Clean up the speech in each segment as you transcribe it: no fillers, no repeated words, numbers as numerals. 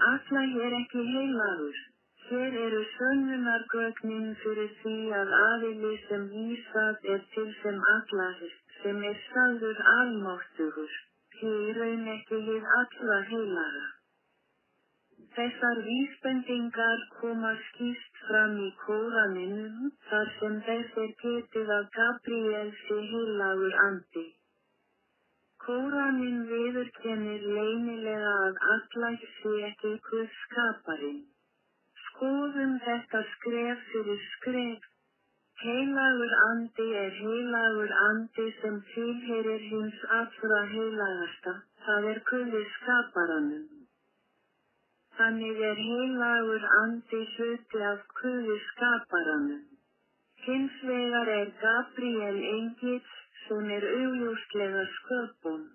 Allah ekki heilagur. Hér eru sönnunargögnin fyrir því að aðili sem vísað til sem Allah, sem sagður almáttugur, því í raun ekki hið alla heilaga. Þessar vísbendingar koma skýrt fram í Kóraninum, þar sem þess getið að Gabríel sé heilagur andi. Kóraninn viðurkennir leynilega að Allah sé ekki Guð skaparinn. Skoðum þetta skref fyrir skref. Heilagur andi heilagur andi sem tilheyrir hins allra heilagasta, það Guði skaparanum. Þannig heilagur andi hluti af Guði skaparanum. Hins vegar Gabríel engill sem augljóslega sköpun.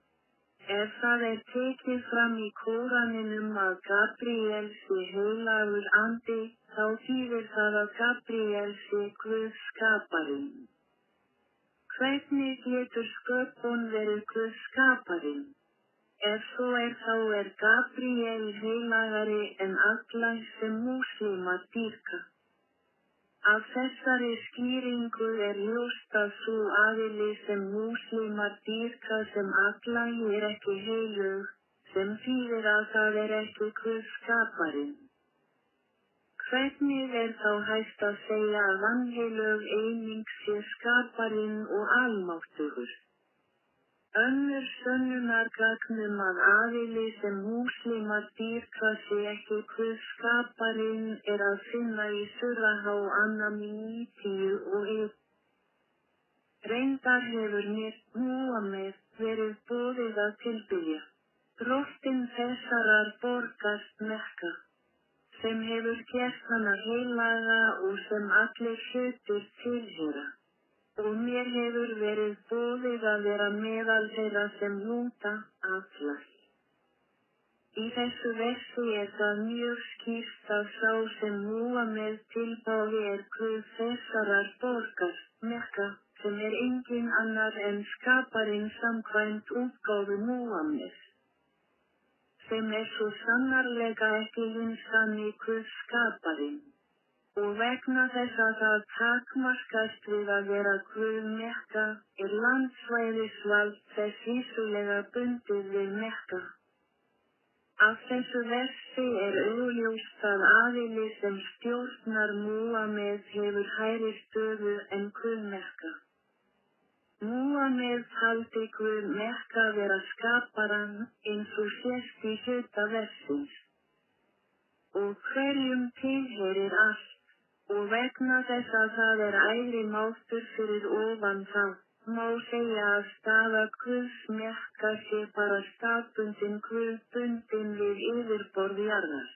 Ef það tekið fram í Kóraninum að Gabríel sé heilagur andi, þá þýðir það að Gabríel sé Guð skaparinn. Hvernig getur sköpun verið Guð skaparinn? Ef svo þá Gabríel heilagari en Allah sem múslimar dýrka. Af þessari skýringu ljóst að sú aðili sem múslimar dýrka sem Allah ekki heilug, sem þýðir að það ekki Guð skaparinn. Hvernig þá hægt að segja að vanheilug eining sé skaparinn og almáttugur? Önnur sönnunargögn að aðili sem múslimar dýrka sé ekki Guð skaparinn að finna í Súra An-Naml 10:1. Reyndar hefur mér, Múhameð, verið boðið að tilbiðja drottinn þessarar borgar Mekka, sem hefur gert hana heilaga og sem allir hlutir tilheyra. Og mér hefur verið boðið að vera meðal þeirra sem lúta Allah. Í þessu versi það mjög skýrt að sá sem Múhameð tilbáði Guð þessarar borgar, Mekka, sem engin annar en skaparinn samkvæmt útgáfu Múhameð, sem svo sannarlega ekki hinn sanni Guð skaparinn. Og vegna þess að það takmarkast við að vera Guð Mekka, landsvæðisvald þess vissulega bundið við Mekka. Af þessu versi augljóst að aðili sem stjórnar Múhameð hefur hærri stöðu en Guð Mekka. Múhameð taldi Guð Mekka vera skaparann eins og sést í hluta versins. Og hverjum tilheyrir allt. Og vegna þess að það æðri máttur fyrir ofan þá, má segja að staða Guðs Mekka sé bara staðbundin Guð bundin við yfirborð jarðar.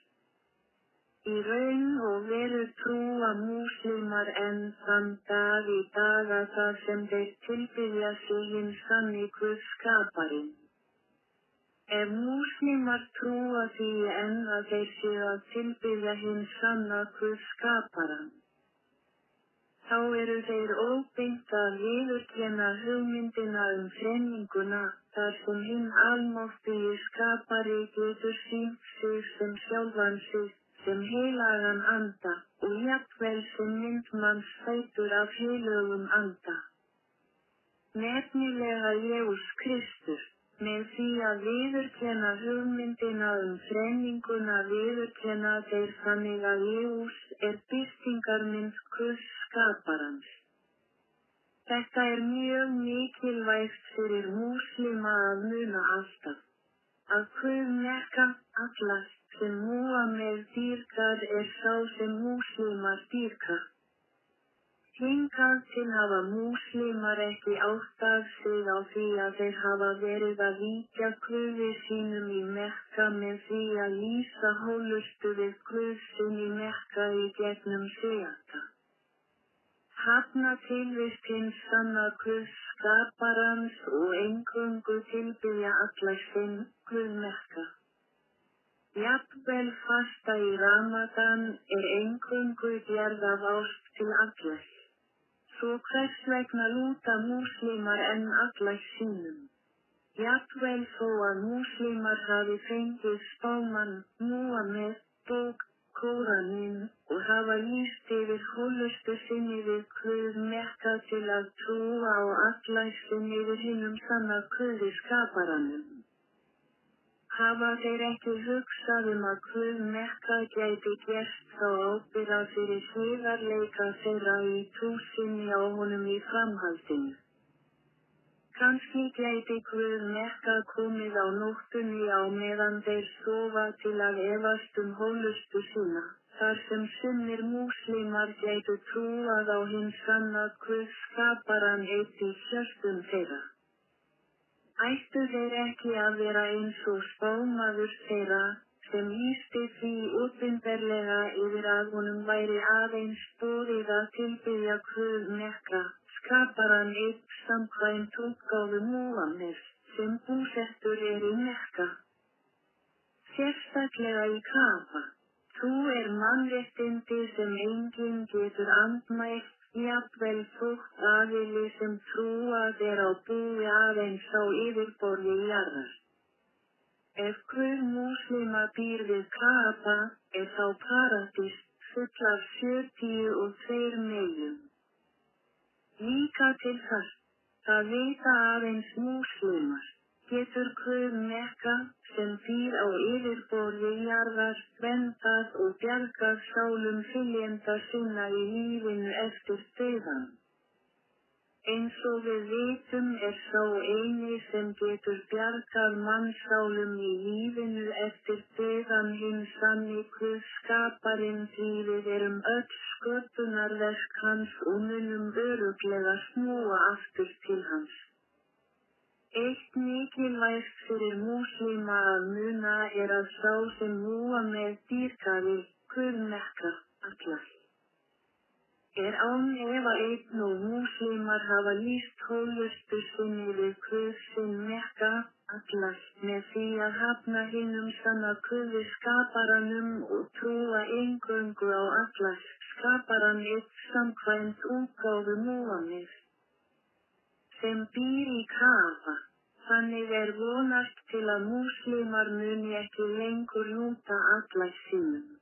Í raun og veru trúa múslimar enn þann dag í dag að það sem þeir tilbiðja sig hinn sanni Guð skaparinn. Ef múslimar trúa því enn að þeir séu að tilbiðja hinn sanna Guð skaparann, þá þeir óbeint að viðurkenna hugmyndina þrenninguna, þar sem hinn almáttugi skapari getur sýnt sig sem sjálfan sig, sem heilagan anda, og jafnvel sem myndmanns fætur af heilögum anda. Nefnilega Jesús Kristur. Með því að viðurkenna hugmyndina þrenninguna viðurkenna þeir þannig að Jesús birtingarmynd Guðs skaparans. Þetta mjög mikilvægt fyrir múslima að muna alltaf. Að Guð Mekka, Allah, sem Múhameð dýrkar sá sem múslimar dýrka. Hingað til hafa múslimar ekki áttað sig á því að þeir hafa verið að víkja Guði sínum í Mekka með því að lýsa hólustu við Guð sinn í Mekka í gegnum Síata. Hafna tilvist hins sanna Guðs skaparans og eingöngu tilbiðja Allah sinn, Guð Mekka. Jafnvel fasta í Ramadan eingöngu gerð af ást til Allah. Svo hvers vegna lúta múslimar enn Allah sínum? Jafnvel þó að múslímar hafi fengið spámann Múhameð bók Kóraninn og hafa lýst yfir hólustu sinni við Guð Mekka til að trúa á allæstin yfir hinum sanna Guði skaparanum. Hafa þeir ekki hugsað að Guð Mekka gæti gerst þá ábyrgð fyrir hliðarleika þeirra í trú sinni á honum í framhaldinu. Kannski gæti Guð Mekka komið á nóttunni á meðan þeir sofa til að efast hólustu sína, þar sem sumir múslímar gætu trúað á hinn sanna Guð skaparan eitt í hjörtum þeirra. Ættu þeir ekki að vera eins og spámaður þeirra, sem lýsti því opinberlega yfir að honum væri aðeins boðið að tilbiðja Guð Mekka, skaparan einn samkvæmt útgáfu Múhameðs, sem búsettur í Mekka. Sérstaklega í Kaaba. Trú mannréttindi sem enginn getur andmælt, jafnvel þótt aðili sem trúað á búi aðeins á yfirborði jarðar. Ef Guð múslíma býr við Kaaba, þá paradís full af 72 meyjum. Líka til þess, það vita aðeins múslímar, getur Guð Mekka, sem býr á yfirborði jarðar, verndað og bjargað sálum fylgjenda sinna í lífinu eftir dauðann. Eins og við vitum sá eini sem getur bjargað mannsálum í lífinu eftir dauðann hinn sanni Guð skaparinn, því við erum öll sköpunarverk hans og munum örugglega snúa aftur til hans. Eitt mikilvægt fyrir múslíma að muna að sá sem Múhameð dýrkaði, Guð Mekka, Allah, án efa einn og múslímar hafa lýst hólustu sinni við Guð sinn Mekka, Allah, með því að hafna hinum sanna Guði skaparanum og trúa eingöngu á Allah, skaparan einn samkvæmt útgáfu Múhameðs, sem býr í Kaaba. Þannig vonast til að múslímar muni ekki lengur lúta Allah sínum.